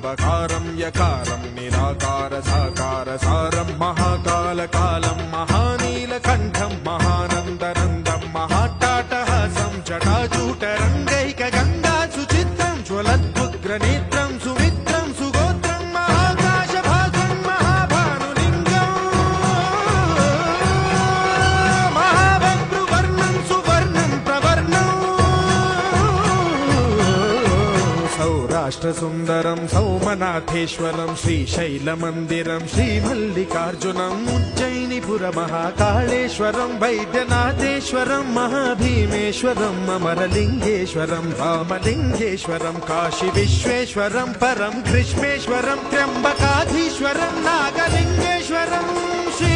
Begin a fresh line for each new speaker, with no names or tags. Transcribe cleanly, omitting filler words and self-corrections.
सर्वकारं यकारं निराकार साकार सारं महाकालकालं महानीलकण्ठं महानन्दनन्दं महाट्टाटहासं जटाजूटरङ्गैकगङ्गा सुचित्रं ज्वलद्वुग्रनेत्रं सुमित्रं सुगोत्रं महाकाशभासं महाभानुलिङ्गं महाभद्रुवर्णं सुवर्णं प्रवर्णं सौराष्ट्रसुन्दरं सौमनाथेश्वरं श्रीशैलमन्दिरं श्रीमल्लिकार्जुनम् उज्जयिनीपुरमहाकाळेश्वरं वैद्यनाथेश्वरं महाभीमेश्वरम् अमरलिङ्गेश्वरं रामलिङ्गेश्वरं काशीविश्वेश्वरं परं ग्रीष्मेश्वरं त्र्यम्बकाधीश्वरं नागलिङ्गेश्वरं श्री